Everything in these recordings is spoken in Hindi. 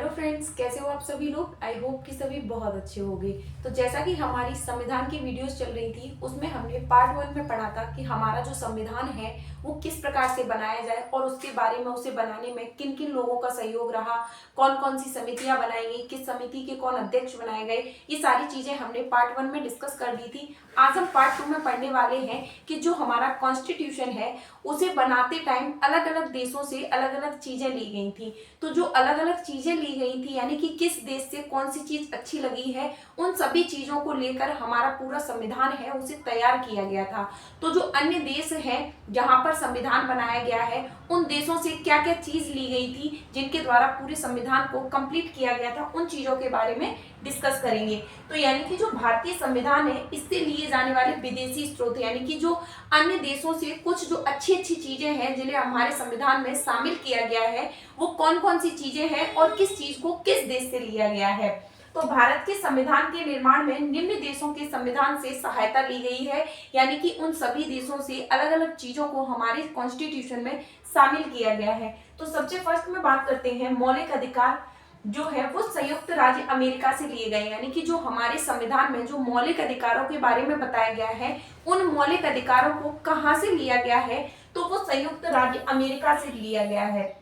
हेलो फ्रेंड्स, कैसे हो आप सभी लोग। आई होप कि सभी बहुत अच्छे होंगे। तो जैसा कि हमारी संविधान की वीडियोस चल रही थी, उसमें हमने पार्ट 1 में पढ़ा था कि हमारा जो संविधान है वो किस प्रकार से बनाया जाए और उसके बारे में, उसे बनाने में किन किन लोगों का सहयोग रहा, कौन कौन सी समितियां बनाई गई, किस समिति के कौन अध्यक्ष बनाए गए, ये सारी चीजें हमने पार्ट 1 में डिस्कस कर दी थी। आज हम पार्ट 2 में पढ़ने वाले हैं कि जो हमारा कॉन्स्टिट्यूशन है उसे बनाते टाइम अलग अलग देशों से अलग अलग चीजें ली गई थी। तो जो अलग अलग चीजें ली गई थी, यानी कि किस देश से कौन सी चीज अच्छी लगी है, उन सभी चीजों को लेकर हमारा पूरा संविधान है उसे तैयार किया गया था। तो जो अन्य देश हैं जहां पर संविधान बनाया गया है, उन देशों से क्या क्या चीज ली गई थी जिनके द्वारा पूरे संविधान को कंप्लीट किया गया था, उन चीजों के बारे में डिस्कस करेंगे। तो यानी कि जो भारतीय संविधान है, इससे लिए जाने वाले विदेशी स्रोत, यानी कि जो अन्य देशों से कुछ जो अच्छी अच्छी चीजें हैं जिन्हें हमारे संविधान में शामिल किया गया है, वो कौन कौन सी चीजें हैं और किस चीज को किस देश से लिया गया है। तो भारत के संविधान के निर्माण में निम्न देशों के संविधान से सहायता ली गई है, यानी कि उन सभी देशों से अलग अलग चीजों को हमारे कॉन्स्टिट्यूशन में शामिल किया गया है। तो सबसे फर्स्ट में बात करते हैं मौलिक अधिकार जो है वो संयुक्त राज्य अमेरिका से लिए गए, यानी कि जो हमारे संविधान में जो मौलिक अधिकारों के बारे में बताया गया है, उन मौलिक अधिकारों को कहां से लिया गया है, तो वो संयुक्त राज्य अमेरिका से लिया गया है।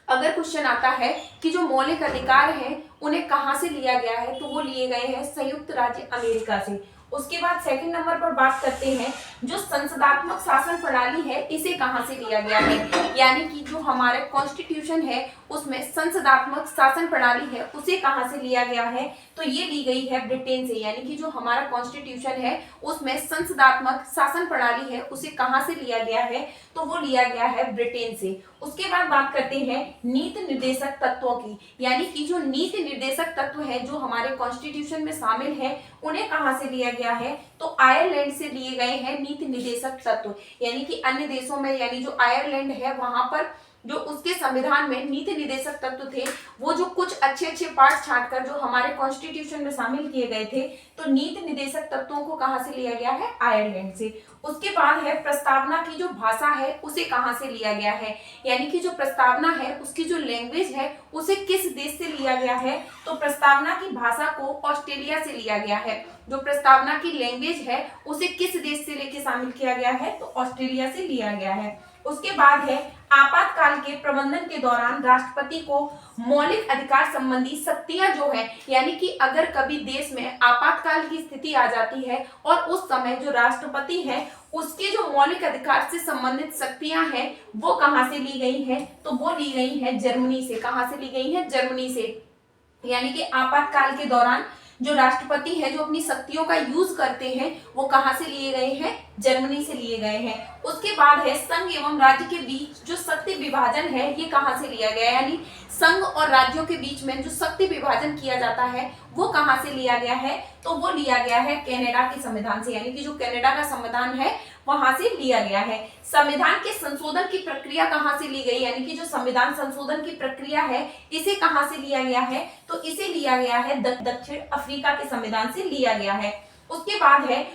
अगर क्वेश्चन आता है कि जो मौलिक अधिकार हैं उन्हें कहां से लिया गया है, तो वो लिए गए हैं संयुक्त राज्य अमेरिका से। उसके बाद सेकंड नंबर पर बात करते हैं जो संसदात्मक शासन प्रणाली है, इसे कहां से लिया गया है, यानी कि जो हमारा कॉन्स्टिट्यूशन है उसमें संसदात्मक शासन प्रणाली है, उसे कहां से लिया गया है, तो ये ली गई है ब्रिटेन से। यानी कि जो हमारा कॉन्स्टिट्यूशन है उसमें संसदात्मक शासन प्रणाली है, उसे कहां से लिया गया है, तो वो लिया गया है ब्रिटेन से। उसके बाद बात करते हैं नीति निर्देशक तत्वों की, यानी कि जो नीति निर्देशक तत्व है जो हमारे कॉन्स्टिट्यूशन में शामिल है, उन्हें कहां से लिया गया है, तो आयरलैंड से लिए गए हैं नीति निर्देशक तत्व। यानी कि अन्य देशों में, यानी जो आयरलैंड है वहां पर जो उसके संविधान में नीति निर्देशक तत्व थे, वो जो कुछ अच्छे अच्छे पार्ट छांटकर जो हमारे कॉन्स्टिट्यूशन में शामिल किए गए थे, तो नीति निर्देशक तत्वों को कहां से लिया गया है, आयरलैंड से। उसके बाद है प्रस्तावना की जो भाषा है उसे कहां से लिया गया है, यानी कि जो प्रस्तावना है उसकी जो लैंग्वेज है उसे किस देश से लिया गया है, तो प्रस्तावना की भाषा को ऑस्ट्रेलिया से लिया गया है। जो प्रस्तावना की लैंग्वेज है उसे किस देश से लेके शामिल किया गया है, तो ऑस्ट्रेलिया से लिया गया है। उसके बाद है आपातकाल के प्रबंधन के दौरान राष्ट्रपति को मौलिक अधिकार संबंधी शक्तियां जो है, यानी कि अगर कभी देश में आपातकाल की स्थिति आ जाती है और उस समय जो राष्ट्रपति है उसके जो मौलिक अधिकार से संबंधित शक्तियां हैं वो कहां से ली गई हैं, तो वो ली गई है जर्मनी से। कहां से ली गई है, जर्मनी से। यानी कि आपातकाल के दौरान जो राष्ट्रपति है जो अपनी शक्तियों का यूज करते हैं वो कहां से लिए गए हैं, जर्मनी से लिए गए हैं। उसके बाद है संघ एवं राज्य के बीच जो शक्ति विभाजन है ये कहां से लिया गया है, यानी संघ और राज्यों के बीच में जो शक्ति विभाजन किया जाता है वो कहां से लिया गया है, तो वो लिया गया है कनाडा के संविधान से। यानी कि जो कनाडा का संविधान है वहां से लिया गया है। संविधान के संशोधन की प्रक्रिया कहां से ली गई, यानी कि जो संविधान संशोधन की प्रक्रिया है इसे कहां से लिया गया है, तो इसे लिया गया है दक्षिण अफ्रीका के संविधान से लिया गया है। उसके बाद है